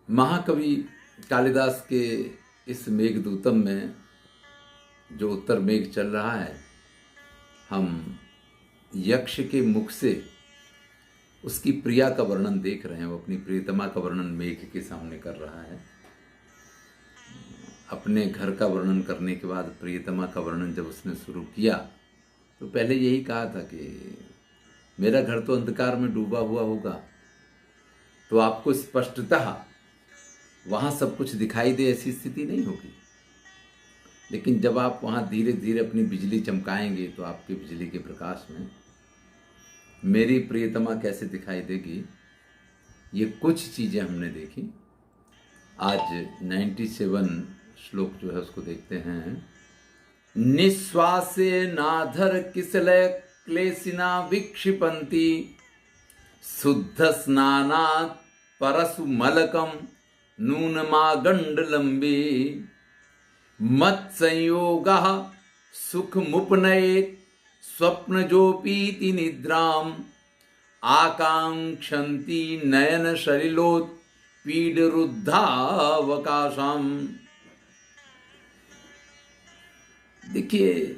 महाकवि कालिदास के इस मेघदूतम में जो उत्तर मेघ चल रहा है, हम यक्ष के मुख से उसकी प्रिया का वर्णन देख रहे हैं। वो अपनी प्रियतमा का वर्णन मेघ के सामने कर रहा है। अपने घर का वर्णन करने के बाद प्रियतमा का वर्णन जब उसने शुरू किया तो पहले यही कहा था कि मेरा घर तो अंधकार में डूबा हुआ होगा, तो आपको स्पष्टतः वहाँ सब कुछ दिखाई दे ऐसी स्थिति नहीं होगी। लेकिन जब आप वहाँ धीरे धीरे अपनी बिजली चमकाएंगे तो आपकी बिजली के प्रकाश में मेरी प्रियतमा कैसे दिखाई देगी, ये कुछ चीज़ें हमने देखी। आज 97 श्लोक जो है उसको देखते हैं। निश्वासे नाधर किसलय क्लेशिना विक्षिपन्ति शुद्ध स्नानात् परसु मलकम नूनमागंडलंबे मत संयोगः सुखमुपनयेत् स्वप्नजोपीति निद्राम आकांक्षन्ति नयन शलिलोत् पीडरुद्धावकाशम। देखिए,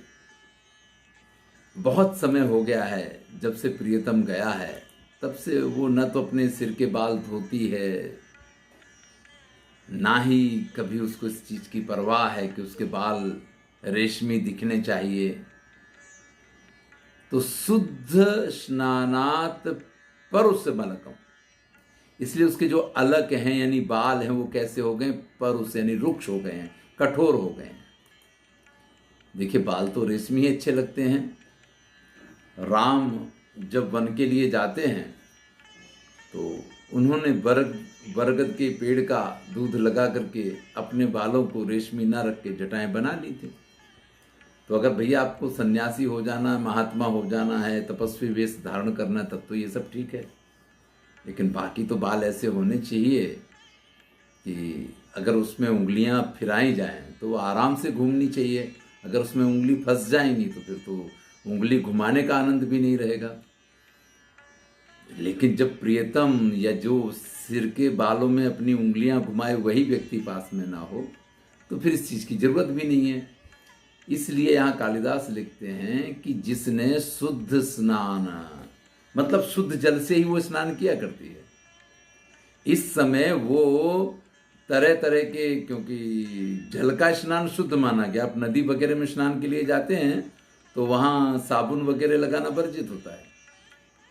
बहुत समय हो गया है जब से प्रियतम गया है, तब से वो न तो अपने सिर के बाल धोती है, ना ही कभी उसको इस चीज की परवाह है कि उसके बाल रेशमी दिखने चाहिए। तो शुद्ध स्नानात परुष मलकम, इसलिए उसके जो अलक हैं यानी बाल हैं वो कैसे हो गए, परुष यानी रुक्ष हो गए हैं, कठोर हो गए हैं। देखिए, बाल तो रेशमी ही अच्छे लगते हैं। राम जब वन के लिए जाते हैं तो उन्होंने बरगद के पेड़ का दूध लगा करके अपने बालों को रेशमी ना रख के जटाएं बना ली थी। तो अगर भैया आपको सन्यासी हो जाना, महात्मा हो जाना है, तपस्वी वेश धारण करना है, तब तो ये सब ठीक है। लेकिन बाकी तो बाल ऐसे होने चाहिए कि अगर उसमें उंगलियां फिराई जाएं तो वो आराम से घूमनी चाहिए। अगर उसमें उंगली फंस जाएंगी तो फिर तो उंगली घुमाने का आनंद भी नहीं रहेगा। लेकिन जब प्रियतम या जो सिर के बालों में अपनी उंगलियां घुमाए वही व्यक्ति पास में ना हो तो फिर इस चीज की जरूरत भी नहीं है। इसलिए यहाँ कालिदास लिखते हैं कि जिसने शुद्ध स्नान, मतलब शुद्ध जल से ही वो स्नान किया करती है। इस समय वो तरह तरह के, क्योंकि जल का स्नान शुद्ध माना गया। आप नदी वगैरह में स्नान के लिए जाते हैं तो वहाँ साबुन वगैरह लगाना वर्जित होता है।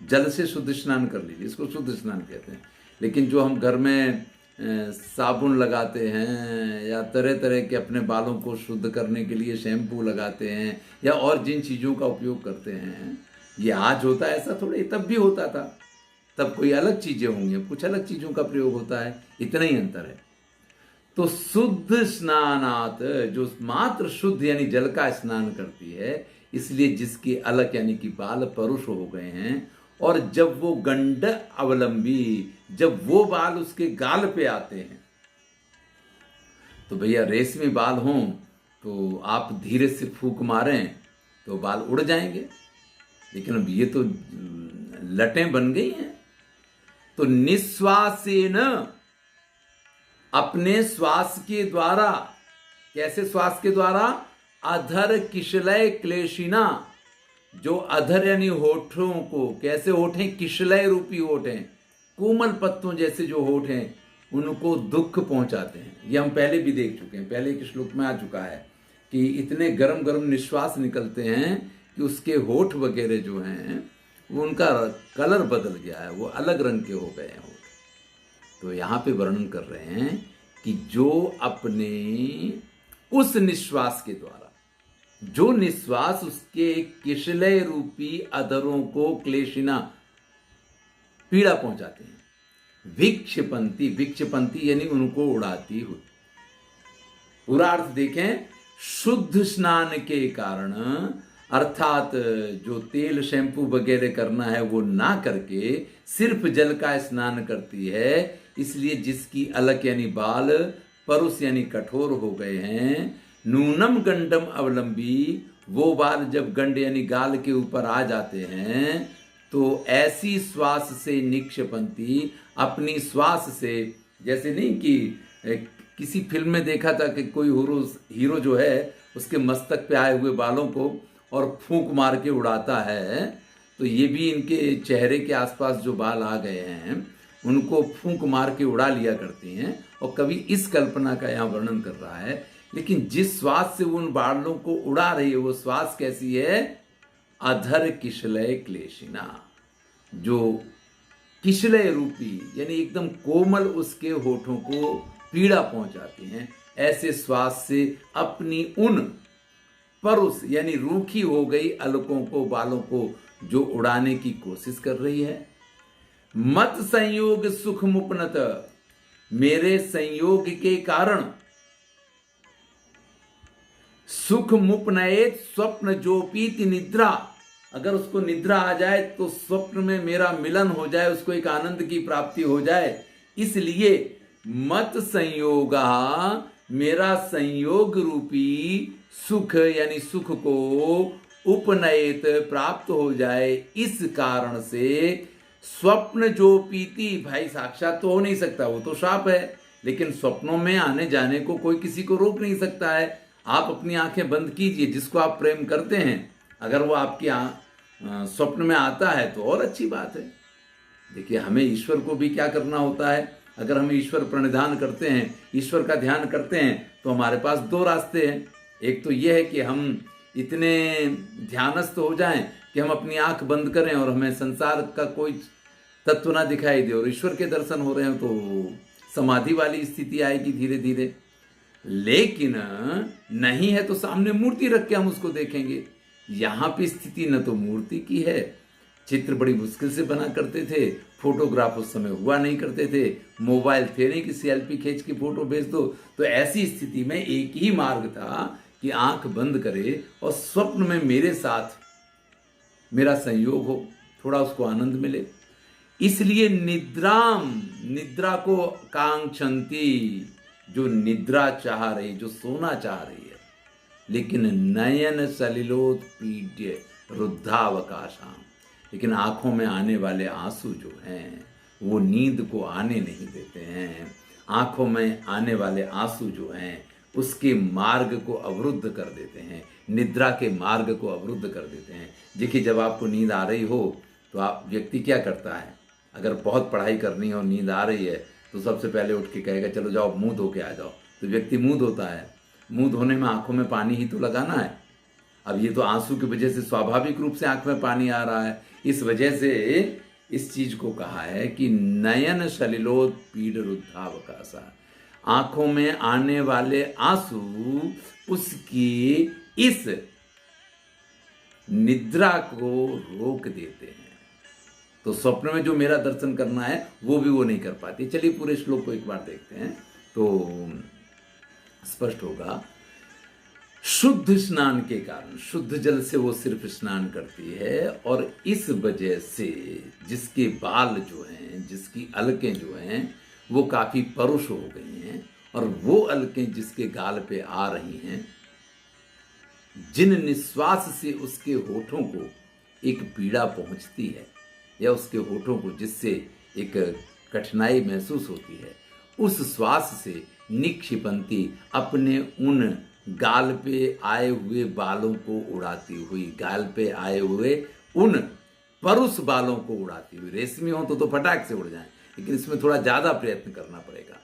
जल से शुद्ध स्नान कर लीजिए, इसको शुद्ध स्नान कहते हैं। लेकिन जो हम घर में साबुन लगाते हैं या तरह तरह के अपने बालों को शुद्ध करने के लिए शैम्पू लगाते हैं या और जिन चीज़ों का उपयोग करते हैं, ये आज होता है ऐसा थोड़ा, तब भी होता था। तब कोई अलग चीज़ें होंगी, कुछ अलग चीज़ों का प्रयोग होता है, इतना ही अंतर है। तो शुद्ध स्नानात, जो मात्र शुद्ध यानी जल का स्नान करती है, इसलिए जिसकी अलग यानी कि बाल परुष हो गए हैं, और जब वो गंड अवलंबी, जब वो बाल उसके गाल पे आते हैं तो भैया रेशमी बाल हों तो आप धीरे से फूंक मारें तो बाल उड़ जाएंगे। लेकिन अब ये तो लटें बन गई हैं। तो निश्वासेन, अपने श्वास के द्वारा, कैसे श्वास के द्वारा, अधर किशलय क्लेशिना, जो अधर यानी होठों को, कैसे होठ हैं, किशलय रूपी होठ हैं, कोमल पत्तों जैसे जो होठ हैं, उनको दुख पहुंचाते हैं। ये हम पहले भी देख चुके हैं, पहले के श्लोक में आ चुका है कि इतने गरम गरम निश्वास निकलते हैं कि उसके होठ वगैरह जो हैं वो उनका कलर बदल गया है, वो अलग रंग के हो गए हैं होठ। तो यहाँ पे वर्णन कर रहे हैं कि जो अपने उस निश्वास के द्वारा, जो निश्वास उसके किशलय रूपी अधरों को क्लेशिना, पीड़ा पहुंचाते हैं। विक्षिपंती, विक्षिपंती यानी उनको उड़ाती हुई। पूरा अर्थ देखें, शुद्ध स्नान के कारण, अर्थात जो तेल शैम्पू वगैरह करना है वो ना करके सिर्फ जल का स्नान करती है। इसलिए जिसकी अलक यानी बाल परुष यानी कठोर हो गए हैं, नूनम गंडम अवलंबी, वो बाल जब गंड यानी गाल के ऊपर आ जाते हैं तो ऐसी श्वास से निक्षपंती, अपनी श्वास से जैसे नहीं कि किसी फिल्म में देखा था कि कोई हीरो जो है उसके मस्तक पे आए हुए बालों को और फूंक मार के उड़ाता है, तो ये भी इनके चेहरे के आसपास जो बाल आ गए हैं उनको फूंक मार के उड़ा लिया करती हैं। और कवि इस कल्पना का यहाँ वर्णन कर रहा है, लेकिन जिस श्वास से वो उन बालों को उड़ा रही है वो श्वास कैसी है? अधर किशलय क्लेशिना, जो किशलय रूपी यानी एकदम कोमल उसके होठों को पीड़ा पहुंचाती हैं, ऐसे श्वास से अपनी उन परुष यानी रूखी हो गई अलकों को, बालों को जो उड़ाने की कोशिश कर रही है। मत संयोग सुख मुपनत, मेरे संयोग के कारण सुख मुपनयेत स्वप्न जो पीति निद्रा, अगर उसको निद्रा आ जाए तो स्वप्न में मेरा मिलन हो जाए, उसको एक आनंद की प्राप्ति हो जाए, इसलिए मत संयोगा, मेरा संयोग रूपी सुख यानी सुख को उपनयत प्राप्त हो जाए, इस कारण से स्वप्न जो पीति, भाई साक्षात तो हो नहीं सकता, वो तो शाप है, लेकिन स्वप्नों में आने जाने को कोई किसी को रोक नहीं सकता है। आप अपनी आंखें बंद कीजिए, जिसको आप प्रेम करते हैं अगर वो आपकी स्वप्न में आता है तो और अच्छी बात है। देखिए, हमें ईश्वर को भी क्या करना होता है, अगर हम ईश्वर प्रणिधान करते हैं, ईश्वर का ध्यान करते हैं, तो हमारे पास दो रास्ते हैं। एक तो यह है कि हम इतने ध्यानस्थ हो जाएं कि हम अपनी आंख बंद करें और हमें संसार का कोई तत्व ना दिखाई दे और ईश्वर के दर्शन हो रहे हैं, तो समाधि वाली स्थिति आएगी धीरे धीरे। लेकिन नहीं है तो सामने मूर्ति रख के हम उसको देखेंगे। यहां पे स्थिति न तो मूर्ति की है, चित्र बड़ी मुश्किल से बना करते थे, फोटोग्राफ उस समय हुआ नहीं करते थे, मोबाइल थे नहीं कि सेल्फी खींच के फोटो भेज दो, तो ऐसी स्थिति में एक ही मार्ग था कि आंख बंद करे और स्वप्न में मेरे साथ मेरा संयोग हो, थोड़ा उसको आनंद मिले। इसलिए निद्रा को कांक्षंती, जो निद्रा चाह रही, जो सोना चाह रही है, लेकिन नयन सलिलोत्पीड्य रुद्धावकाशाम, लेकिन आंखों में आने वाले आंसू जो हैं वो नींद को आने नहीं देते हैं। आंखों में आने वाले आंसू जो हैं उसके मार्ग को अवरुद्ध कर देते हैं, निद्रा के मार्ग को अवरुद्ध कर देते हैं। देखिए, जब आपको नींद आ रही हो तो आप व्यक्ति क्या करता है, अगर बहुत पढ़ाई करनी है और नींद आ रही है तो सबसे पहले उठ के कहेगा चलो जाओ मुंह धो के आ जाओ, तो व्यक्ति मुंह धोता है। मुंह धोने में आंखों में पानी ही तो लगाना है। अब ये तो आंसू की वजह से स्वाभाविक रूप से आंख में पानी आ रहा है, इस वजह से इस चीज को कहा है कि नयन सलिलोत पीड़ रुद्धावकाशा, आंखों में आने वाले आंसू उसकी इस निद्रा को रोक देते हैं। तो स्वप्न में जो मेरा दर्शन करना है वो भी वो नहीं कर पाती। चलिए पूरे श्लोक को एक बार देखते हैं तो स्पष्ट होगा। शुद्ध स्नान के कारण, शुद्ध जल से वो सिर्फ स्नान करती है, और इस वजह से जिसके बाल जो हैं, जिसकी अलकें जो हैं वो काफी परुष हो गई हैं, और वो अलकें जिसके गाल पे आ रही हैं, जिन निश्वास से उसके होठों को एक पीड़ा पहुंचती है या उसके होठों को जिससे एक कठिनाई महसूस होती है, उस श्वास से निक्षिपंती अपने उन गाल पे आए हुए बालों को उड़ाती हुई, गाल पे आए हुए उन परुष बालों को उड़ाती हुई, रेशमी हो तो फटाक से उड़ जाए, लेकिन इसमें थोड़ा ज्यादा प्रयत्न करना पड़ेगा।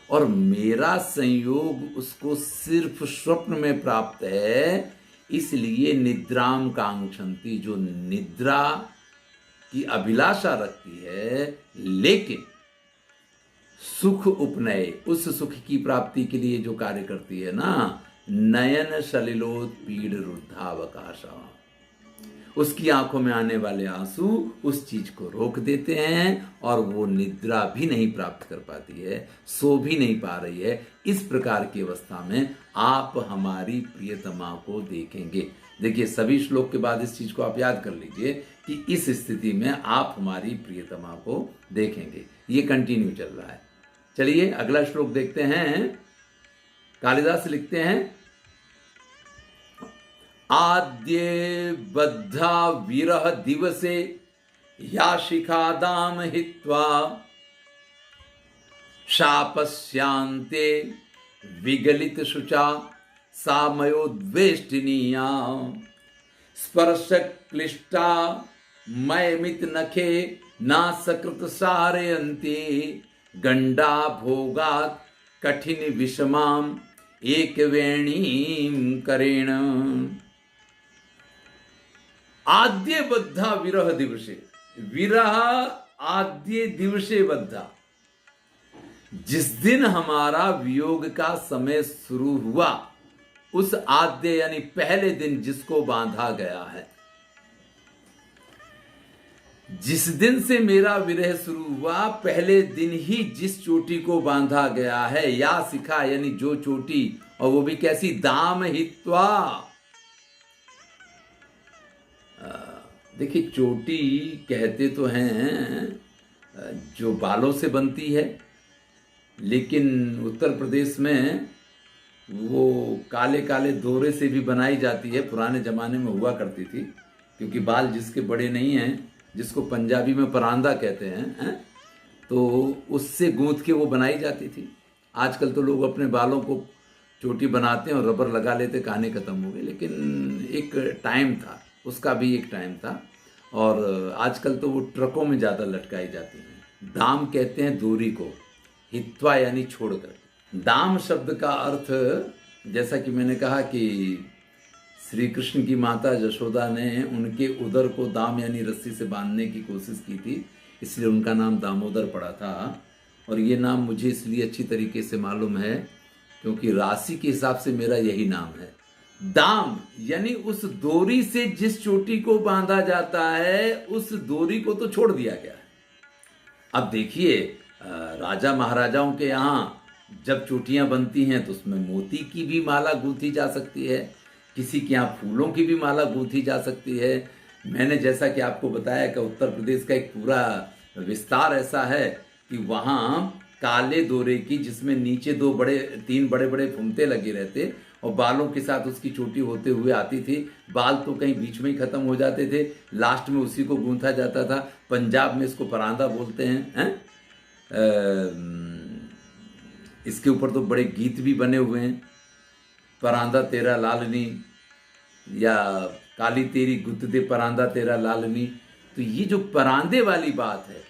और मेरा संयोग उसको सिर्फ स्वप्न में प्राप्त है, इसलिए निद्राम कांक्षंती, जो निद्रा की अभिलाषा रखती है, लेकिन सुख उपनय, उस सुख की प्राप्ति के लिए जो कार्य करती है ना, नयन सलिलोत पीड़ रुद्धावकाशा, उसकी आंखों में आने वाले आंसू उस चीज को रोक देते हैं और वो निद्रा भी नहीं प्राप्त कर पाती है, सो भी नहीं पा रही है। इस प्रकार की अवस्था में आप हमारी प्रियतमा को देखेंगे। देखिए, सभी श्लोक के बाद इस चीज को आप याद कर लीजिए कि इस स्थिति में आप हमारी प्रियतमा को देखेंगे। ये कंटिन्यू चल रहा है। चलिए अगला श्लोक देखते हैं। कालिदास लिखते हैं, आद्ये बद्धा विरह दिवसे या शिखादाम हित्वा शापस्यांते विगलित शुचा सामयोद्वेष्टिनीया स्पर्श क्लिष्टा मयमित नखे नासकृत सारयन्ति गंडा भोगात कठिन विषमाम एक वेणीम करेण। आद्य बद्धा विरह दिवसे, विरह आद्य दिवसे बद्धा, जिस दिन हमारा वियोग का समय शुरू हुआ उस आद्य यानी पहले दिन जिसको बांधा गया है, जिस दिन से मेरा विरह शुरू हुआ पहले दिन ही जिस चोटी को बांधा गया है, या सिखा यानी जो चोटी, और वो भी कैसी, दाम हित्वा। देखिए चोटी कहते तो हैं जो बालों से बनती है, लेकिन उत्तर प्रदेश में वो काले काले दोरे से भी बनाई जाती है, पुराने ज़माने में हुआ करती थी, क्योंकि बाल जिसके बड़े नहीं हैं, जिसको पंजाबी में परांदा कहते हैं, तो उससे गूंथ के वो बनाई जाती थी। आजकल तो लोग अपने बालों को चोटी बनाते हैं और रबर लगा लेते, कहानी खत्म हो गई। लेकिन एक टाइम था, उसका भी एक टाइम था, और आजकल तो वो ट्रकों में ज़्यादा लटकाई जाती हैं। दाम कहते हैं दूरी को, हित्वा यानी छोड़कर। दाम शब्द का अर्थ, जैसा कि मैंने कहा कि श्री कृष्ण की माता यशोदा ने उनके उदर को दाम यानी रस्सी से बांधने की कोशिश की थी, इसलिए उनका नाम दामोदर पड़ा था। और ये नाम मुझे इसलिए अच्छी तरीके से मालूम है क्योंकि राशि के हिसाब से मेरा यही नाम है। दाम यानी उस डोरी से जिस चोटी को बांधा जाता है, उस डोरी को तो छोड़ दिया गया है। अब देखिए, राजा महाराजाओं के यहाँ जब चोटियां बनती हैं तो उसमें मोती की भी माला गूंथी जा सकती है, किसी के यहाँ फूलों की भी माला गूंथी जा सकती है। मैंने जैसा कि आपको बताया कि उत्तर प्रदेश का एक पूरा विस्तार ऐसा है कि वहाँ काले दोरे की, जिसमें नीचे तीन बड़े बड़े फुमते लगे रहते और बालों के साथ उसकी चोटी होते हुए आती थी। बाल तो कहीं बीच में ही खत्म हो जाते थे, लास्ट में उसी को गूंथा जाता था। पंजाब में इसको परांदा बोलते हैं, इसके ऊपर तो बड़े गीत भी बने हुए हैं, परांदा तेरा लालनी या काली तेरी गुत्त दे परांदा तेरा लालनी। तो ये जो परांदे वाली बात है,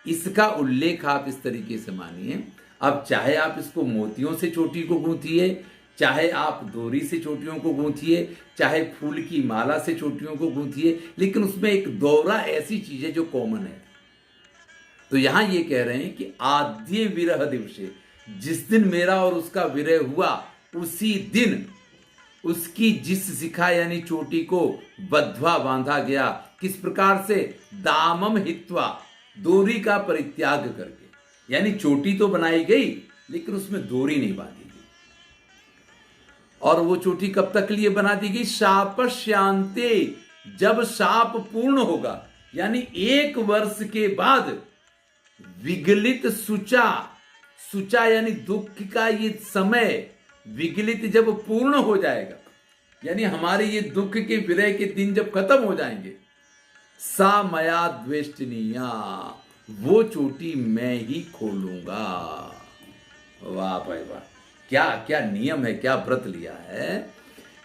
इसका उल्लेख आप इस तरीके से मानिए। अब चाहे आप इसको मोतियों से चोटी को गूंथिए, चाहे आप डोरी से चोटियों को गूंथिए, चाहे फूल की माला से चोटियों को गूंथिए, लेकिन उसमें एक दौरा ऐसी चीज है जो कॉमन है। तो यहां ये कह रहे हैं कि आद्य विरह दिवसे, जिस दिन मेरा और उसका विरह हुआ उसी दिन उसकी जिस शिखा यानी चोटी को बद्ध्वा बांधा गया। किस प्रकार से? दामम हित्वा, डोरी का परित्याग करके। यानी चोटी तो बनाई गई लेकिन उसमें डोरी नहीं बांधी गई। और वो चोटी कब तक लिए बना दी गई? शापस्यांते, जब शाप पूर्ण होगा, यानी 1 वर्ष के बाद विगलित सुचा, सुचा यानी दुख का ये समय, विगलित जब पूर्ण हो जाएगा, यानी हमारे ये दुख के विरह के दिन जब खत्म हो जाएंगे, सा मया द्वेष्टनीया, वो चोटी मैं ही खोलूंगा। वाह भाई वाह, क्या क्या नियम है, क्या व्रत लिया है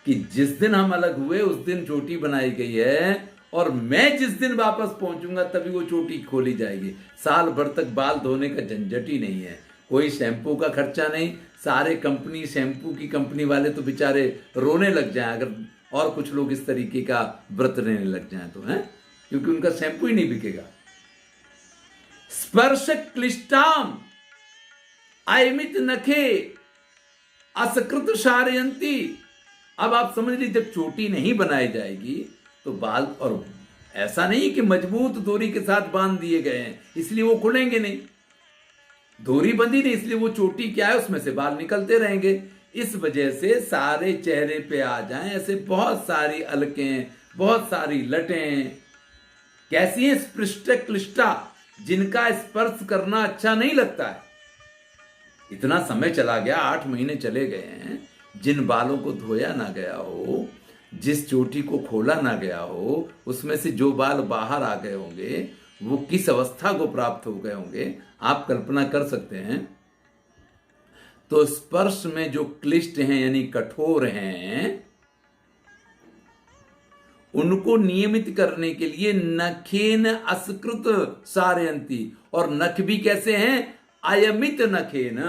कि जिस दिन हम अलग हुए उस दिन चोटी बनाई गई है, और मैं जिस दिन वापस पहुंचूंगा तभी वो चोटी खोली जाएगी। साल भर तक बाल धोने का झंझट ही नहीं है, कोई शैम्पू का खर्चा नहीं। सारे कंपनी, शैम्पू की कंपनी वाले तो बेचारे रोने लग जाएं अगर और कुछ लोग इस तरीके का व्रत लेने लग जाएं तो, हैं, क्योंकि उनका शैम्पू ही नहीं बिकेगा। स्पर्श क्लिष्टाम अयमित नखे असकृत शारयंती। अब आप समझ लीजिए, जब चोटी नहीं बनाई जाएगी तो बाल, और ऐसा नहीं कि मजबूत डोरी के साथ बांध दिए गए हैं इसलिए वो खुलेंगे नहीं, डोरी बंधी नहीं इसलिए वो चोटी क्या है उसमें से बाल निकलते रहेंगे। इस वजह से सारे चेहरे पे आ जाएं ऐसे बहुत सारी अलकें, बहुत सारी लटें, कैसी हैं? स्पृष्ट क्लिष्टा, जिनका स्पर्श करना अच्छा नहीं लगता है। इतना समय चला गया, 8 महीने चले गए हैं, जिन बालों को धोया ना गया हो, जिस चोटी को खोला ना गया हो, उसमें से जो बाल बाहर आ गए होंगे वो किस अवस्था को प्राप्त हो गए होंगे, आप कल्पना कर सकते हैं। तो स्पर्श में जो क्लिष्ट हैं यानी कठोर हैं, उनको नियमित करने के लिए नखेन असकृत सारयंती, और नख भी कैसे हैं? अयमित नखेन,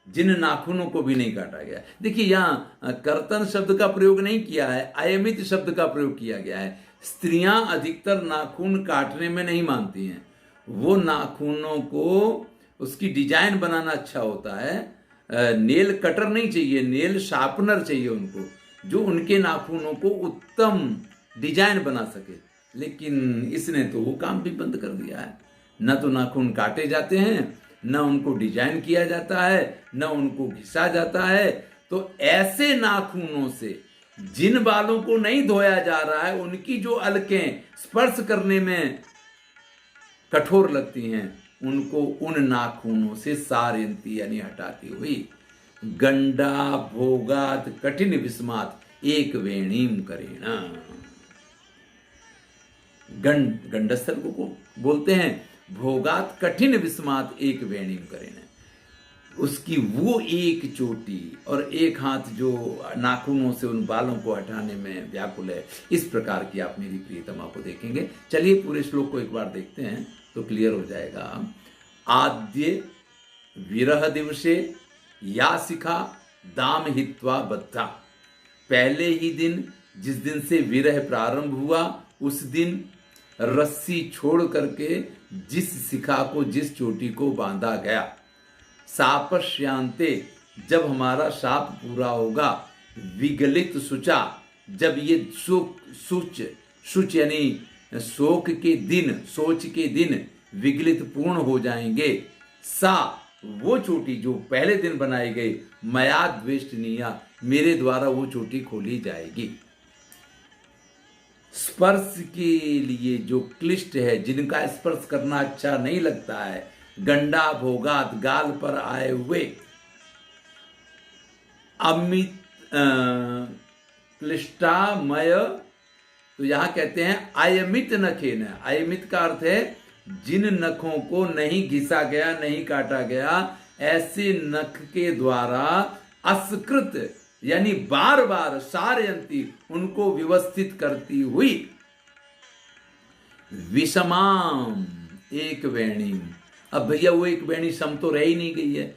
जिन नाखूनों को भी नहीं काटा गया। देखिए यहां कर्तन शब्द का प्रयोग नहीं किया है, अयमित शब्द का प्रयोग किया गया है। स्त्रियां अधिकतर नाखून काटने में नहीं मानती हैं, वो नाखूनों को उसकी डिजाइन बनाना अच्छा होता है। नेल कटर नहीं चाहिए, नेल शार्पनर चाहिए उनको, जो उनके नाखूनों को उत्तम डिजाइन बना सके। लेकिन इसने तो वो काम भी बंद कर दिया है। न तो नाखून काटे जाते हैं, न उनको डिजाइन किया जाता है, न उनको घिसा जाता है। तो ऐसे नाखूनों से जिन बालों को नहीं धोया जा रहा है, उनकी जो अलकें स्पर्श करने में कठोर लगती हैं, उनको उन नाखूनों से सारयंती यानी हटाती हुई गंडा भोगात कठिन विस्मात एक वेणीम करेणा। गंडस्थल को बोलते हैं भोगात कठिन विस्मात एक वेणीम करेणा। उसकी वो एक चोटी और एक हाथ जो नाखूनों से उन बालों को हटाने में व्याकुल है, इस प्रकार की आप मेरी प्रियतमा को देखेंगे। चलिए पूरे श्लोक को एक बार देखते हैं तो क्लियर हो जाएगा। आद्य विरह दिवसे या शिखा दाम हित्वा बद्धा। पहले ही दिन, जिस दिन से विरह प्रारंभ हुआ, उस दिन रस्सी छोड़ करके जिस शिखा को, जिस चोटी को बांधा गया। सापश्यांते, जब हमारा शाप पूरा होगा। विगलित शुचा, जब ये शुच यानी शोक के दिन, सोच के दिन विगलित पूर्ण हो जाएंगे। सा, वो चोटी जो पहले दिन बनाई गई, मया द्वेष्टनीया, मेरे द्वारा वो चोटी खोली जाएगी। स्पर्श के लिए जो क्लिष्ट है, जिनका स्पर्श करना अच्छा नहीं लगता है, गंडा भोगात, गाल पर आए हुए, अमित क्लिष्टामय, तो यहां कहते हैं अयमित नखेन। अयमित का अर्थ है जिन नखों को नहीं घिसा गया, नहीं काटा गया, ऐसे नख के द्वारा असकृत यानी बार बार सारयंती, उनको व्यवस्थित करती हुई, विषमाम एक वेणी। अब भैया वो एक वेणी सम तो रह ही नहीं गई है,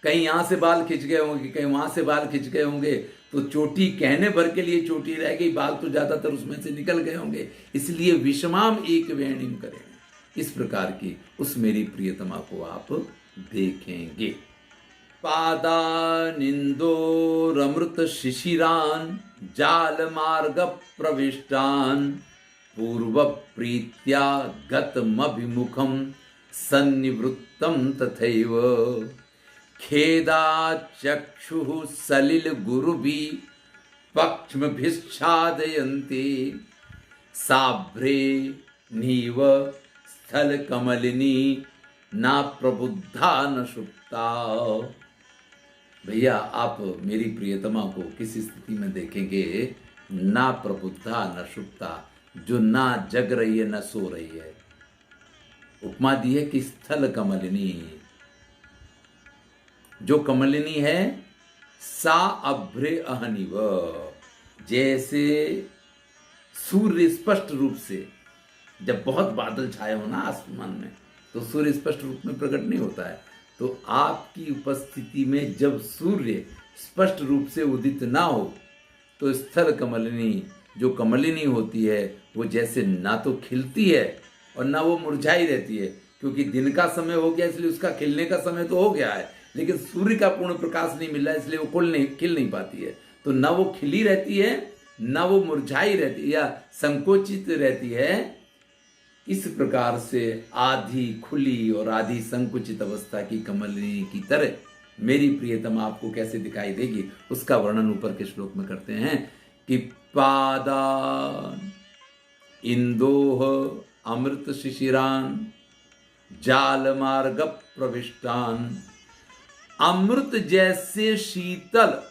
कहीं यहां से बाल खिंच गए होंगे, कहीं वहां से बाल खिंच गए होंगे, तो चोटी कहने भर के लिए चोटी रह गई, बाल तो ज्यादातर उसमें से निकल गए होंगे। इसलिए विषमाम एक वेणीम करें, इस प्रकार की उस मेरी प्रियतमा को आप देखेंगे। पादानिंदोरमृत शिशिरान जाल मार्ग प्रविष्टान पूर्व प्रीत्या गतमभिमुखम सन्निवृत्तम तथैव खेदाचक्षुः सलिल गुरुभि पक्ष्मभिश्चादयन्ति साभ्रे नीव स्थल कमलिनी ना प्रबुद्धा न सुप्ता। भैया आप मेरी प्रियतमा को किस स्थिति में देखेंगे? ना प्रबुद्धा न सुप्ता, जो ना जग रही है न सो रही है। उपमा दी है कि स्थल कमलिनी, जो कमलिनी है, सा अभ्रे अहनिव, जैसे सूर्य स्पष्ट रूप से, जब बहुत बादल छाए हो ना आसमान में, तो सूर्य स्पष्ट रूप में प्रकट नहीं होता है। तो आपकी उपस्थिति में जब सूर्य स्पष्ट रूप से उदित ना हो, तो स्थल कमलिनी, जो कमलिनी होती है, वो जैसे ना तो खिलती है और ना वो मुरझाई रहती है, क्योंकि दिन का समय हो गया इसलिए उसका खिलने का समय तो हो गया है, लेकिन सूर्य का पूर्ण प्रकाश नहीं मिल रहा है इसलिए वो खिल नहीं पाती है। तो ना वो खिली रहती है, ना वो मुरझाई रहती है या संकोचित रहती है। इस प्रकार से आधी खुली और आधी संकुचित अवस्था की कमलिनी की तरह मेरी प्रियतमा आपको कैसे दिखाई देगी, उसका वर्णन ऊपर के श्लोक में करते हैं कि पादान इंदोह अमृत शिशिरान जाल मार्ग प्रविष्टान। अमृत जैसे शीतल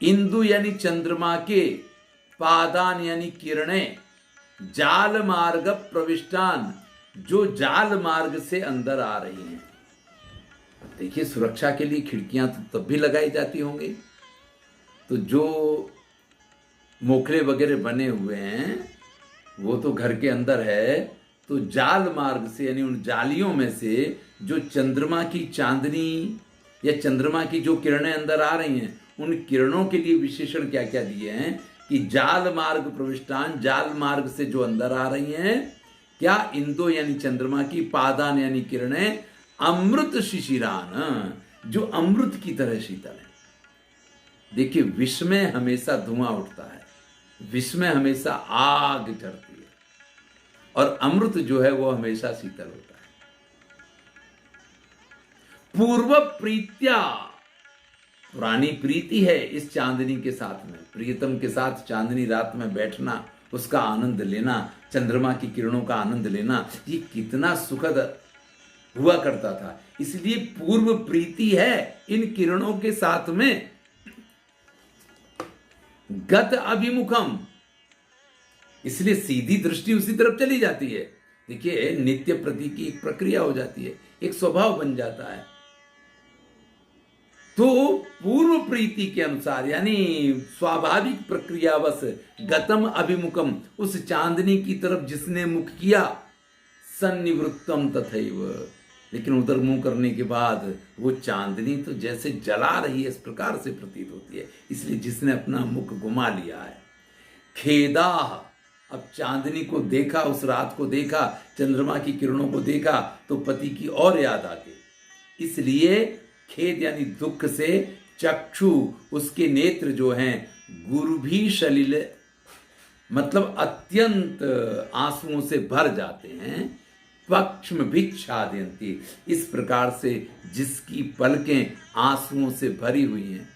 इंदु यानी चंद्रमा के, पादान यानी किरणें, जाल मार्ग प्रविष्टान, जो जाल मार्ग से अंदर आ रही हैं। देखिए, सुरक्षा के लिए खिड़कियां तो तब भी लगाई जाती होंगी, तो जो मोखले वगैरह बने हुए हैं वो तो घर के अंदर है, तो जाल मार्ग से यानी उन जालियों में से जो चंद्रमा की चांदनी या चंद्रमा की जो किरणें अंदर आ रही हैं, उन किरणों के लिए विशेषण क्या क्या दिए हैं कि जाल मार्ग प्रविष्टान, जाल मार्ग से जो अंदर आ रही हैं, क्या इंदो यानी चंद्रमा की, पादान यानी किरणें, अमृत शिशिरान, जो अमृत की तरह शीतल है। देखिए, विष में हमेशा धुआं उठता है, विष में हमेशा आग चढ़ती है, और अमृत जो है वो हमेशा शीतल होता है। पूर्व प्रीत्या, पुरानी प्रीति है इस चांदनी के साथ में, प्रियतम के साथ चांदनी रात में बैठना, उसका आनंद लेना, चंद्रमा की किरणों का आनंद लेना, ये कितना सुखद हुआ करता था। इसलिए पूर्व प्रीति है इन किरणों के साथ में। गत अभिमुखम, इसलिए सीधी दृष्टि उसी तरफ चली जाती है। देखिए, नित्य प्रति की एक प्रक्रिया हो जाती है, एक स्वभाव बन जाता है। तो पूर्व प्रीति के अनुसार यानी स्वाभाविक प्रक्रियावश गतम अभिमुखम, उस चांदनी की तरफ जिसने मुख किया, सन्निवृत्तम तथैव, लेकिन उधर मुंह करने के बाद वो चांदनी तो जैसे जला रही है इस प्रकार से प्रतीत होती है। इसलिए जिसने अपना मुख घुमा लिया है, खेदा, अब चांदनी को देखा, उस रात को देखा, चंद्रमा की किरणों को देखा, तो पति की और याद आ गई। इसलिए खेद यानी दुख से चक्षु, उसके नेत्र जो हैं, गुरु भी सलिल, मतलब अत्यंत आंसुओं से भर जाते हैं। पक्ष में भिक्षादयंती, इस प्रकार से जिसकी पलकें आंसुओं से भरी हुई हैं,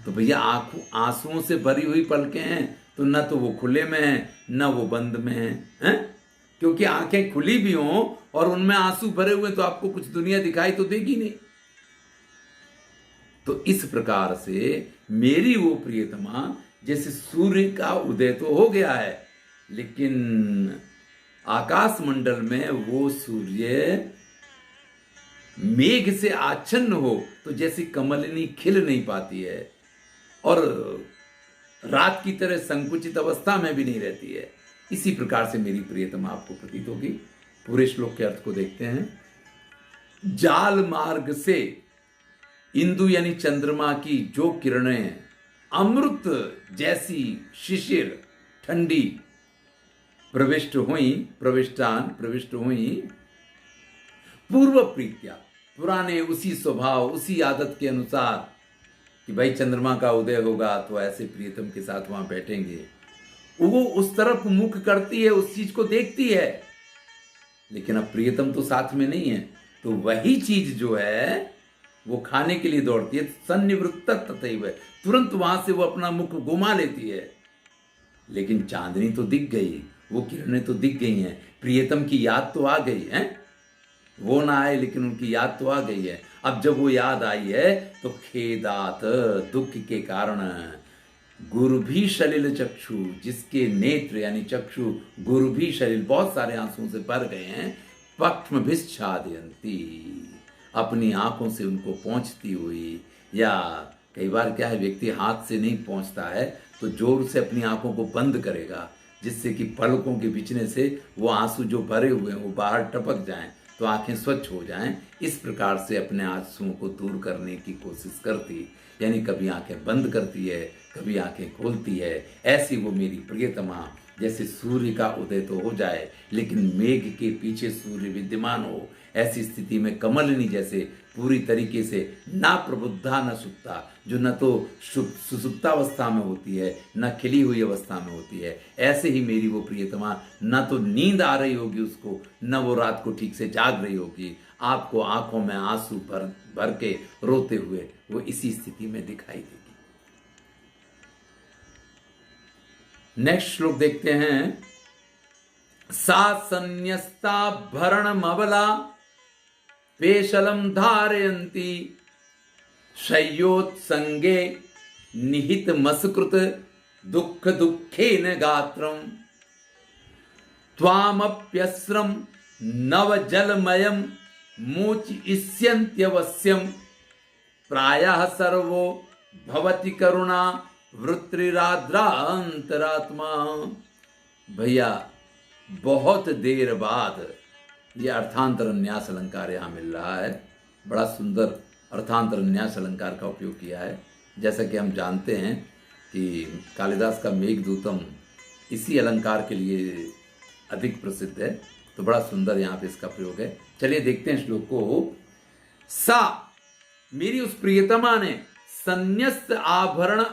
तो भैया आंसुओं से भरी हुई पलकें हैं, तो न तो वो खुले में है न वो बंद में है? क्योंकि आंखें खुली भी हों और उनमें आंसू भरे हुए, तो आपको कुछ दुनिया दिखाई तो देगी नहीं। तो इस प्रकार से मेरी वो प्रियतमा, जैसे सूर्य का उदय तो हो गया है, लेकिन आकाश मंडल में वो सूर्य मेघ से आच्छन्न हो तो जैसी कमलिनी खिल नहीं पाती है, और रात की तरह संकुचित अवस्था में भी नहीं रहती है, इसी प्रकार से मेरी प्रियतमा आपको प्रतीत होगी। पूरे श्लोक के अर्थ को देखते हैं। जाल मार्ग से इंदु यानी चंद्रमा की जो किरणें अमृत जैसी शिशिर ठंडी प्रविष्ट हुई, प्रविष्ट हुई, पूर्व प्रीत्या, पुराने उसी स्वभाव उसी आदत के अनुसार कि भाई चंद्रमा का उदय होगा तो ऐसे प्रियतम के साथ वहां बैठेंगे, वो उस तरफ मुख करती है, उस चीज को देखती है, लेकिन अब प्रियतम तो साथ में नहीं है, तो वही चीज जो है वो खाने के लिए दौड़ती है। सन्निवृत्त तथैव, तुरंत वहां से वो अपना मुख घुमा लेती है। लेकिन चांदनी तो दिख गई, वो किरणें तो दिख गई हैं, प्रियतम की याद तो आ गई है, वो ना आए लेकिन उनकी याद तो आ गई है। अब जब वो याद आई है तो खेदात, दुख के कारण, गुरु भी सलिल चक्षु, जिसके नेत्र यानी चक्षु गुरु भी सलिल, बहुत सारे आंसुओं से भर गए हैं, पक्ष्म भिक्षादयंती, अपनी आंखों से उनको पहुंचती हुई, या कई बार क्या है, व्यक्ति हाथ से नहीं पहुंचता है तो जोर से अपनी आंखों को बंद करेगा, जिससे कि पलकों के बिछने से वो आंसू जो भरे हुए हैं वो बाहर टपक जाएं, तो आंखें स्वच्छ हो जाएं। इस प्रकार से अपने आंसुओं को दूर करने की कोशिश करती, यानी कभी आंखें बंद करती है, कभी आंखें खोलती है। ऐसी वो मेरी प्रियतमा, जैसे सूर्य का उदय तो हो जाए लेकिन मेघ के पीछे सूर्य विद्यमान हो, ऐसी स्थिति में कमलिनी जैसे पूरी तरीके से ना प्रबुद्धा न सुप्ता, जो न तो सुसुप्तावस्था में होती है न खिली हुई अवस्था में होती है, ऐसे ही मेरी वो प्रियतमा न तो नींद आ रही होगी उसको, न वो रात को ठीक से जाग रही होगी, आपको आंखों में आंसू भर के रोते हुए वो इसी स्थिति में दिखाई देगी। नेक्स्ट श्लोक देखते हैं। सा संन्यस्ता भरणमबला पेशलम धारयन्ती शय्योत्संगे निहित मस्कृत दुःख दुःखेन गात्रम त्वामप्यस्रम नव जलमयम मोचिष्यन्त्यवश्यम प्रायः सर्वो भवति करुणा वृत्तिराद्रांतरात्मा। भैया बहुत देर बाद ये अर्थांतर न्यास अलंकार यहाँ मिल रहा है। बड़ा सुंदर अर्थांतर न्यास अलंकार का उपयोग किया है। जैसा कि हम जानते हैं कि कालिदास का मेघदूतम इसी अलंकार के लिए अधिक प्रसिद्ध है, तो बड़ा सुंदर यहाँ पे इसका प्रयोग है। चलिए देखते हैं श्लोक को। सा, मेरी उस प्रियतमा ने संन्यस्त आभरण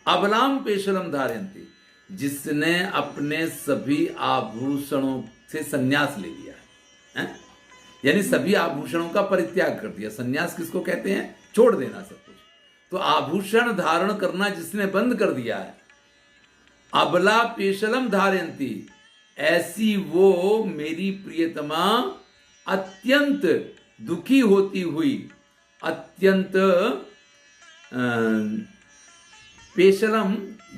अबलाम पेशलम धारयन्ति, जिसने अपने सभी आभूषणों से संन्यास ले लिया है, यानी सभी आभूषणों का परित्याग कर दिया। संन्यास किसको कहते हैं? छोड़ देना सब कुछ। तो आभूषण धारण करना जिसने बंद कर दिया है, अबला पेशलम धारयन्ति, ऐसी वो मेरी प्रियतमा अत्यंत दुखी होती हुई, अत्यंत पेशलम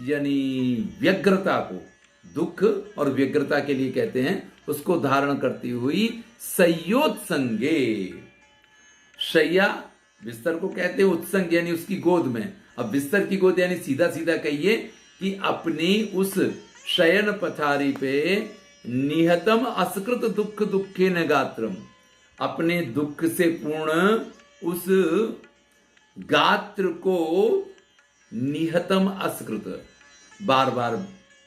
यानी व्यग्रता को, दुख और व्यग्रता के लिए कहते हैं, उसको धारण करती हुई संयोत्संगे, शैया बिस्तर को कहते हैं, उत्संग यानी उसकी गोद में। अब बिस्तर की गोद यानी सीधा सीधा कहिए कि अपनी उस शयन पथारी पे निहतम असकृत दुख दुखे न गात्रम, अपने दुख से पूर्ण उस गात्र को निहतम असकृत, बार बार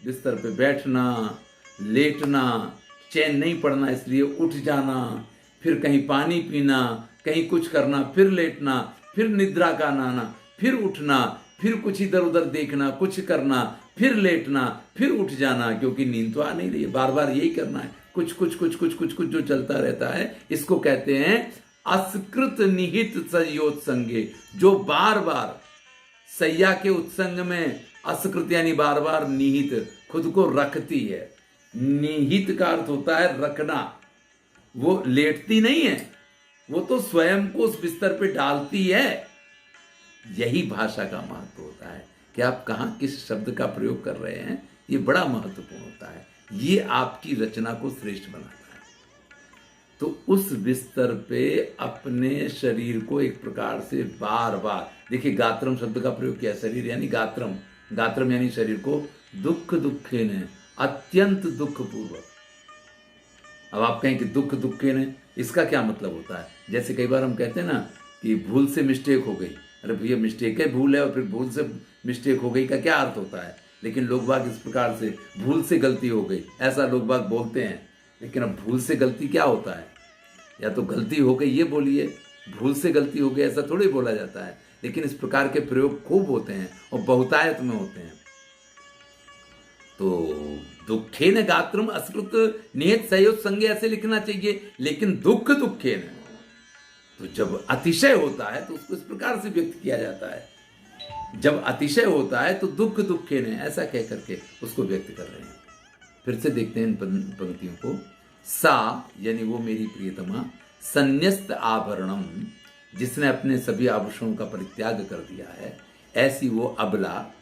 बिस्तर पे बैठना, लेटना, चैन नहीं पड़ना, इसलिए उठ जाना, फिर कहीं पानी पीना, कहीं कुछ करना, फिर लेटना, फिर निद्रा का आना, फिर उठना, फिर कुछ इधर उधर देखना, कुछ करना, फिर लेटना, फिर उठ जाना, क्योंकि नींद तो आ नहीं रही है, बार बार यही करना है, कुछ कुछ कुछ कुछ कुछ कुछ जो चलता रहता है, इसको कहते हैं असकृत निहित संयोत्संगे, जो बार बार सैया के उत्संग में, असकृत यानी बार बार, निहित खुद को रखती है। निहित का अर्थ होता है रखना, वो लेटती नहीं है, वो तो स्वयं को उस बिस्तर पे डालती है। यही भाषा का महत्व होता है कि आप कहाँ किस शब्द का प्रयोग कर रहे हैं, ये बड़ा महत्वपूर्ण होता है। ये आपकी रचना को श्रेष्ठ बनाता है। तो उस बिस्तर पे अपने शरीर को एक प्रकार से बार बार, देखिए गात्रम शब्द का प्रयोग किया, शरीर यानी गात्रम, गात्रम यानी शरीर को, दुख दुखे ने, अत्यंत दुख पूर्वक। अब आप कहें कि दुख दुखे ने, इसका क्या मतलब होता है? जैसे कई बार हम कहते हैं ना कि भूल से मिस्टेक हो गई, अरे भैया मिस्टेक है, भूल है, और फिर भूल से मिस्टेक हो गई का क्या अर्थ होता है? लेकिन लोग बाग इस प्रकार से, भूल से गलती हो गई, ऐसा लोग बाग बोलते हैं। लेकिन अब भूल से गलती क्या होता है? या तो गलती हो गई ये बोलिए, भूल से गलती हो गई ऐसा थोड़ी बोला जाता है। लेकिन इस प्रकार के प्रयोग खूब होते हैं और बहुतायत में होते हैं। तो दुखे न गात्रम असकृत निहित संयोग संगे ऐसे लिखना चाहिए, लेकिन दुख दुखे न, तो जब अतिशय होता है तो उसको इस प्रकार से व्यक्त किया जाता है। जब अतिशय होता है तो दुख दुखे ने, ऐसा कह करके उसको व्यक्त कर रहे हैं। फिर से देखते हैं इन पंक्तियों को। सा यानी वो मेरी प्रियतमा, संन्यस्त आभरणम, जिसने अपने सभी आभूषणों का परित्याग कर दिया है, ऐसी वो अबला,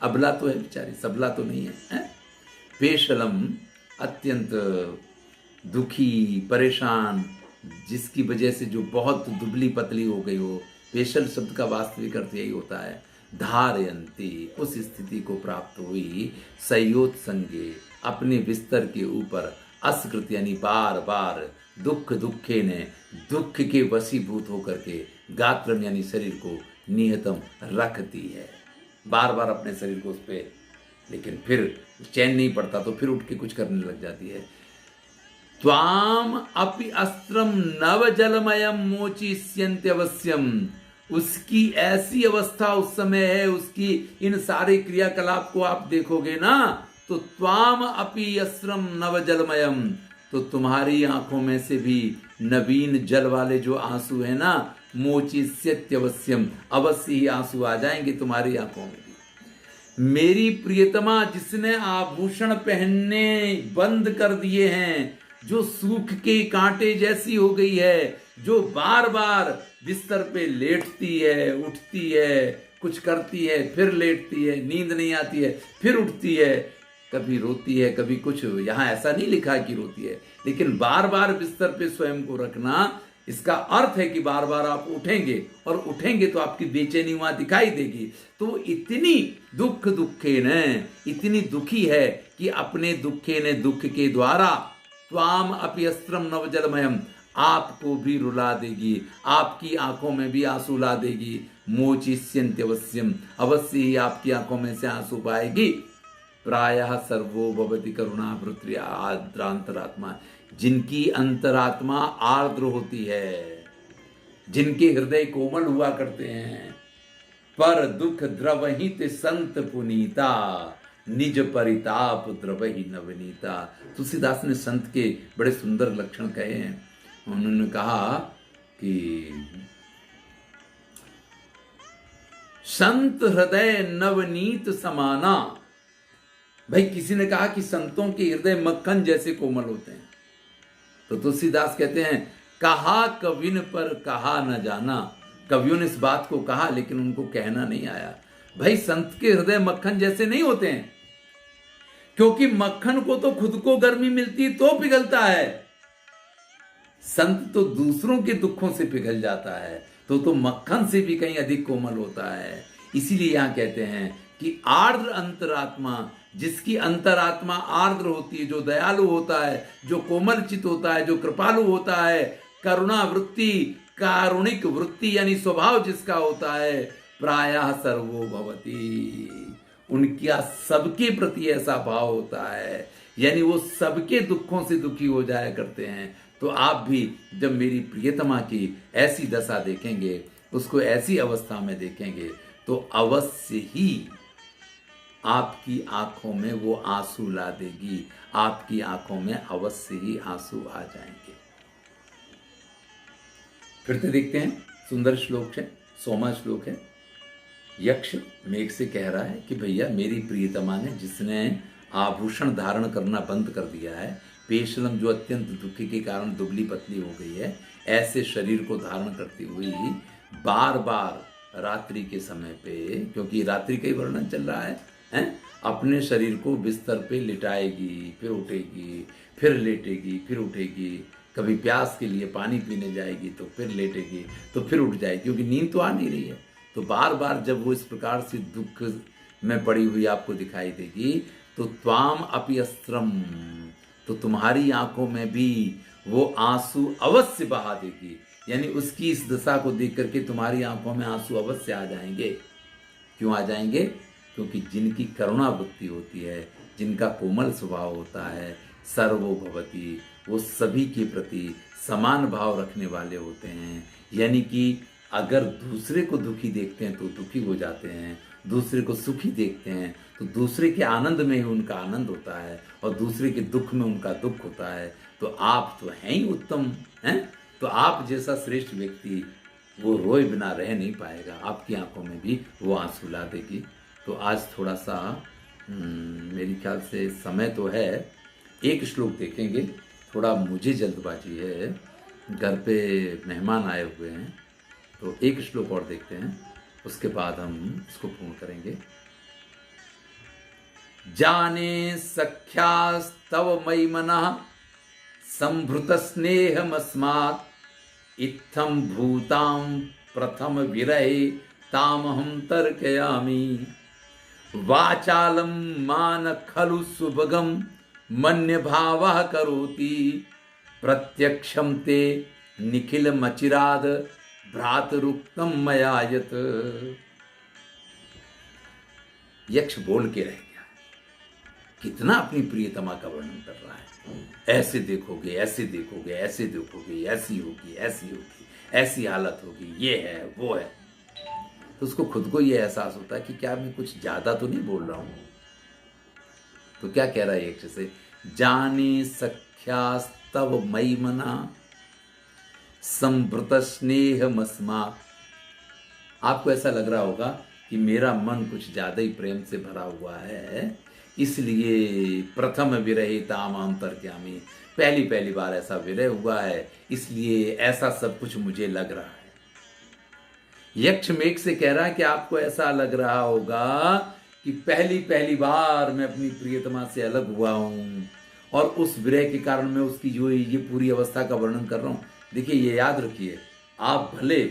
अबला तो है बेचारी, सबला तो नहीं है, पेशलम, अत्यंत दुखी परेशान, जिसकी वजह से जो बहुत दुबली पतली हो गई हो, पेशल शब्द का वास्तविक अर्थ यही होता है, धारयंती, उस स्थिति को प्राप्त हुई, संयोत्संगे, अपने बिस्तर के ऊपर, असकृत यानी बार बार, दुख दुखे ने, दुख के वशीभूत होकर के, गात्रम यानी शरीर को निहतम रखती है, बार बार अपने शरीर को उस पर, लेकिन फिर चैन नहीं पड़ता तो फिर उठ के कुछ करने लग जाती है। त्वाम अपि अस्त्रम नव जलमयम मोचिष्यन्त्यवश्यम, उसकी ऐसी अवस्था उस समय है, उसकी इन सारे क्रियाकलाप को आप देखोगे ना, तो त्वाम अपि अस्त्रम नव जलमयम, तो तुम्हारी आंखों में से भी नवीन जल वाले जो आंसू है ना, मोचिष्यत्यवश्यम, अवश्य ही आंसू आ जाएंगे तुम्हारी आंखों में भी। मेरी प्रियतमा जिसने आभूषण पहनने बंद कर दिए हैं, जो सूख के कांटे जैसी हो गई है, जो बार बार बिस्तर पे लेटती है, उठती है, कुछ करती है, फिर लेटती है, नींद नहीं आती है, फिर उठती है, कभी रोती है, कभी कुछ, यहाँ ऐसा नहीं लिखा है कि रोती है, लेकिन बार बार बिस्तर पे स्वयं को रखना, इसका अर्थ है कि बार बार आप उठेंगे, और उठेंगे तो आपकी बेचैनी वहां दिखाई देगी। तो इतनी दुखे न, इतनी दुखी है कि अपने दुखे ने दुख के द्वारा त्वाम अपि अस्त्रम नवजलमयम, आपको भी रुला देगी, आपकी आंखों में भी आंसू ला देगी। मोचिष्यन्ति अवश्यम, अवश्य ही आपकी आंखों में से आंसू पाएगी। प्रायः सर्वो भवति करुणाभृत्य आर्द्रांतरात्मा, जिनकी अंतरात्मा आर्द्र होती है, जिनके हृदय कोमल हुआ करते हैं, पर दुख द्रवहित संत पुनीता, निज परिताप द्रवहि नवनीता। तुलसीदास ने संत के बड़े सुंदर लक्षण कहे हैं। उन्होंने कहा कि संत हृदय नवनीत समाना। भाई किसी ने कहा कि संतों के हृदय मक्खन जैसे कोमल होते हैं, तो तुलसीदास कहते हैं कहा कविन पर कहा न जाना। कवियों ने इस बात को कहा लेकिन उनको कहना नहीं आया। भाई संत के हृदय मक्खन जैसे नहीं होते हैं, क्योंकि मक्खन को तो खुद को गर्मी मिलती तो पिघलता है, संत तो दूसरों के दुखों से पिघल जाता है, तो मक्खन से भी कहीं अधिक कोमल होता है। इसीलिए यहां कहते हैं कि आर्द्र अंतरात्मा, जिसकी अंतरात्मा आर्द्र होती है, जो दयालु होता है, जो कोमल चित होता है, जो कृपालु होता है, करुणा वृत्ति, कारुणिक वृत्ति यानी स्वभाव जिसका होता है, प्रायः सर्वो भवति, उनका सबके प्रति ऐसा भाव होता है, यानी वो सबके दुखों से दुखी हो जाया करते हैं। तो आप भी जब मेरी प्रियतमा की ऐसी दशा देखेंगे, उसको ऐसी अवस्था में देखेंगे, तो अवश्य ही आपकी आंखों में वो आंसू ला देगी, आपकी आंखों में अवश्य ही आंसू आ जाएंगे। फिर से देखते हैं, सुंदर श्लोक है, 100वां श्लोक है। यक्ष मेघ से कह रहा है कि भैया मेरी प्रियतमा ने, जिसने आभूषण धारण करना बंद कर दिया है, पेशलम जो अत्यंत दुख के कारण दुबली पतली हो गई है, ऐसे शरीर को धारण करती हुई बार बार रात्रि के समय पे, क्योंकि रात्रि का ही वर्णन चल रहा है, अपने शरीर को बिस्तर पे लिटाएगी, फिर उठेगी, फिर लेटेगी, फिर उठेगी, कभी प्यास के लिए पानी पीने जाएगी तो फिर लेटेगी, तो फिर उठ जाएगी, क्योंकि नींद तो आ नहीं रही है। तो बार बार जब वो इस प्रकार से दुख में पड़ी हुई आपको दिखाई देगी, तो त्वाम अपि अस्त्रम, तो तुम्हारी आंखों में भी वो आंसू अवश्य बहा देगी, यानी उसकी इस दशा को देख करके तुम्हारी आंखों में आंसू अवश्य आ जाएंगे। क्यों आ जाएंगे? क्योंकि जिनकी करुणा वृत्ति होती है, जिनका कोमल स्वभाव होता है, सर्वो भवति, वो सभी के प्रति समान भाव रखने वाले होते हैं। यानी कि अगर दूसरे को दुखी देखते हैं तो दुखी हो जाते हैं, दूसरे को सुखी देखते हैं तो दूसरे के आनंद में ही उनका आनंद होता है, और दूसरे के दुख में उनका दुख होता है। तो आप तो हैं ही उत्तम, हैं? तो आप जैसा श्रेष्ठ व्यक्ति वो रोए बिना रह नहीं पाएगा, आपकी आंखों में भी वो आंसू ला देगी। तो आज थोड़ा सा मेरी ख्याल से समय तो है, एक श्लोक देखेंगे, थोड़ा मुझे जल्दबाजी है, घर पे मेहमान आए हुए हैं, तो एक श्लोक और देखते हैं, उसके बाद हम इसको पूर्ण करेंगे। जाने सख्यास्तव मयि मनः संभृत स्नेहमस्मात्, इत्थं भूतां प्रथम विरहे तामहं तर्कयामि। वाचालं मान खलु सुभगं मन्य भावः करोति, प्रत्यक्षं ते निखिल मचिराद भ्रातरुक्तम मया यत्। यक्ष बोल के रह गया, कितना अपनी प्रियतमा का वर्णन कर रहा है। ऐसे देखोगे, ऐसे देखोगे, ऐसे देखोगे, ऐसी होगी, ऐसी होगी, ऐसी हालत होगी, ये है वो है। तो उसको खुद को ये एहसास होता है कि क्या मैं कुछ ज्यादा तो नहीं बोल रहा हूं। तो क्या कह रहा है यक्ष से? जाने सख्यास्तव मयि मनः संभृत स्नेहमस्मात्। आपको ऐसा लग रहा होगा कि मेरा मन कुछ ज्यादा ही प्रेम से भरा हुआ है, इसलिए प्रथम विरहे ताम तर्कयामि, पहली पहली बार ऐसा विरह हुआ है, इसलिए ऐसा सब कुछ मुझे लग रहा है। यक्ष मेघ से कह रहा है कि आपको ऐसा लग रहा होगा कि पहली पहली बार मैं अपनी प्रियतमा से अलग हुआ हूं, और उस विरह के कारण मैं उसकी जो ये पूरी अवस्था का वर्णन कर रहा हूँ। देखिए, ये याद रखिए, आप भले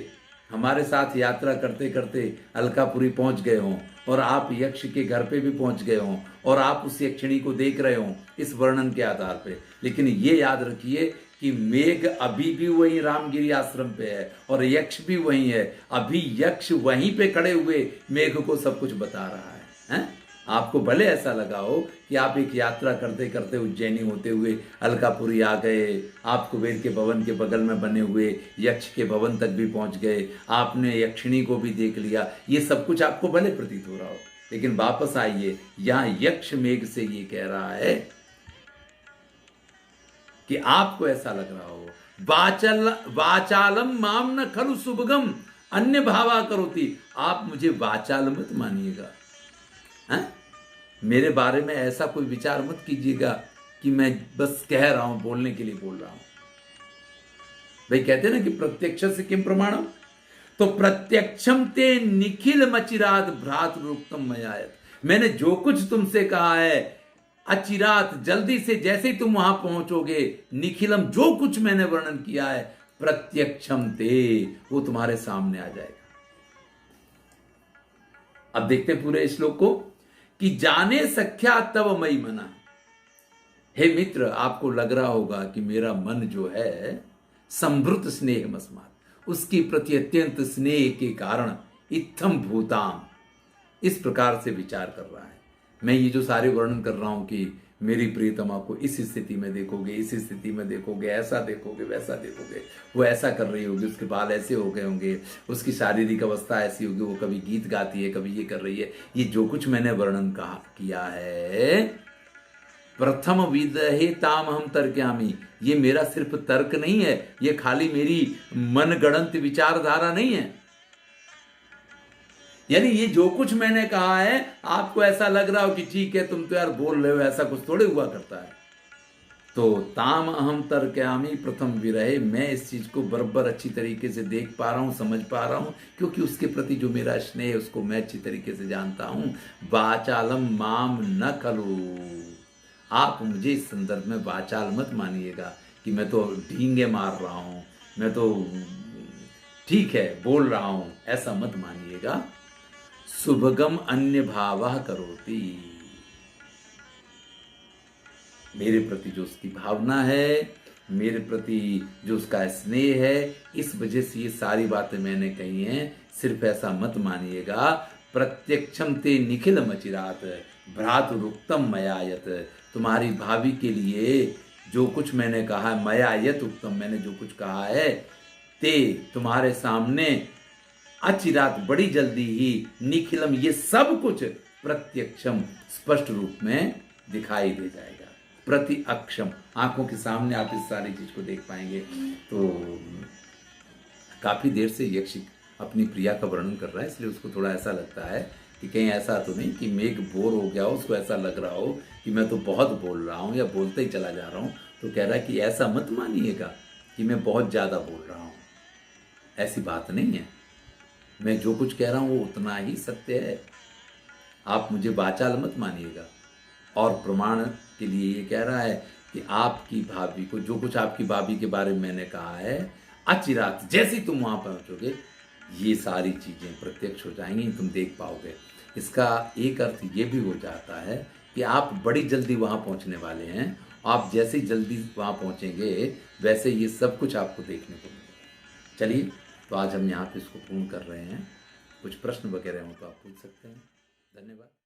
हमारे साथ यात्रा करते करते अलकापुरी पहुंच गए हों और आप यक्ष के घर पे भी पहुंच गए हों और आप उस यक्षिणी को देख रहे हों इस वर्णन के आधार पे, लेकिन ये याद रखिए कि मेघ अभी भी वही रामगिरी आश्रम पे है और यक्ष भी वही है। अभी यक्ष वहीं पे खड़े हुए मेघ को सब कुछ बता रहा है? आपको भले ऐसा लगा हो कि आप एक यात्रा करते करते उज्जैनी होते हुए अलकापुरी आ गए, आप कुबेर के भवन के बगल में बने हुए यक्ष के भवन तक भी पहुंच गए, आपने यक्षिणी को भी देख लिया, ये सब कुछ आपको भले प्रतीत हो रहा हो, लेकिन वापस आइए, यहां यक्ष मेघ से ये कह रहा है कि आपको ऐसा लग रहा हो, वाचालम माम न खलु सुभगम अन्य भावा करोती, आप मुझे वाचाल मत मानिएगा, मेरे बारे में ऐसा कोई विचार मत कीजिएगा कि मैं बस कह रहा हूं, बोलने के लिए बोल रहा हूं। भाई कहते हैं ना कि प्रत्यक्ष से किम प्रमाणम, तो प्रत्यक्षम ते निखिल मचिरात भ्रातृक्तम मयायत, मैंने जो कुछ तुमसे कहा है अचिरात जल्दी से, जैसे ही तुम वहां पहुंचोगे, निखिलम जो कुछ मैंने वर्णन किया है, प्रत्यक्षम ते वो तुम्हारे सामने आ जाएगा। अब देखते हैं पूरे श्लोक को कि जाने सख्या तब मई मना। हे मित्र, आपको लग रहा होगा कि मेरा मन जो है संभृत स्नेह मस्मात, उसकी प्रति अत्यंत स्नेह के कारण इत्थम भूताम, इस प्रकार से विचार कर रहा है। मैं ये जो सारे वर्णन कर रहा हूं कि मेरी प्रियतमा को इस स्थिति में देखोगे, इस स्थिति में देखोगे, ऐसा देखोगे, वैसा देखोगे, वो ऐसा कर रही होगी, उसके बाल ऐसे हो गए होंगे, उसकी शारीरिक अवस्था ऐसी होगी, वो कभी गीत गाती है, कभी ये कर रही है, ये जो कुछ मैंने वर्णन किया है, प्रथम विदहे ताम हम तर्क्यामी, ये मेरा सिर्फ तर्क नहीं है, ये खाली मेरी मनगढ़ंत विचारधारा नहीं है। यानी ये जो कुछ मैंने कहा है, आपको ऐसा लग रहा हो कि ठीक है तुम तो यार बोल रहे हो, ऐसा कुछ थोड़े हुआ करता है। तो ताम अहम तर्क्यामी प्रथम विरहे, मैं इस चीज को बराबर अच्छी तरीके से देख पा रहा हूं, समझ पा रहा हूं, क्योंकि उसके प्रति जो मेरा स्नेह है उसको मैं अच्छी तरीके से जानता हूं। वाचालम माम न खलु, आप मुझे इस संदर्भ में वाचाल मत मानिएगा कि मैं तो ढींगे मार रहा हूं, मैं तो ठीक है बोल रहा हूं, ऐसा मत मानिएगा। सुभगम अन्य भाव करोति, मेरे प्रति जो उसकी भावना है, मेरे प्रति जो उसका स्नेह है, इस वजह से ये सारी बातें मैंने कही हैं, सिर्फ ऐसा मत मानिएगा। प्रत्यक्षम ते निखिल मचिरात भ्रातृक्तम मयायत, तुम्हारी भाभी के लिए जो कुछ मैंने कहा है, मयायत उत्तम, मैंने जो कुछ कहा है, ते तुम्हारे सामने अचिरात बड़ी जल्दी ही, निखिलम ये सब कुछ, प्रत्यक्षम स्पष्ट रूप में दिखाई दे जाएगा, प्रति अक्षम आंखों के सामने आप इस सारी चीज को देख पाएंगे। तो काफी देर से यक्ष अपनी प्रिया का वर्णन कर रहा है, इसलिए उसको थोड़ा ऐसा लगता है कि कहीं ऐसा तो नहीं कि मेघ बोर हो गया हो, उसको ऐसा लग रहा हो कि मैं तो बहुत बोल रहा हूँ या बोलते ही चला जा रहा हूँ। तो कह रहा है कि ऐसा मत मानिएगा कि मैं बहुत ज्यादा बोल रहा हूँ, ऐसी बात नहीं है, मैं जो कुछ कह रहा हूं वो उतना ही सत्य है, आप मुझे वाचाल मत मानिएगा। और प्रमाण के लिए ये कह रहा है कि आपकी भाभी को, जो कुछ आपकी भाभी के बारे में मैंने कहा है, अचिरात जैसे ही तुम वहां पहुंचोगे ये सारी चीजें प्रत्यक्ष हो जाएंगी, तुम देख पाओगे। इसका एक अर्थ ये भी हो जाता है कि आप बड़ी जल्दी वहां पहुंचने वाले हैं, आप जैसे ही जल्दी वहां पहुंचेंगे वैसे ये सब कुछ आपको देखने को मिलेगा। चलिए, तो आज हम यहाँ पे इसको पूर्ण कर रहे हैं। कुछ प्रश्न वगैरह हो तो आप पूछ सकते हैं। धन्यवाद।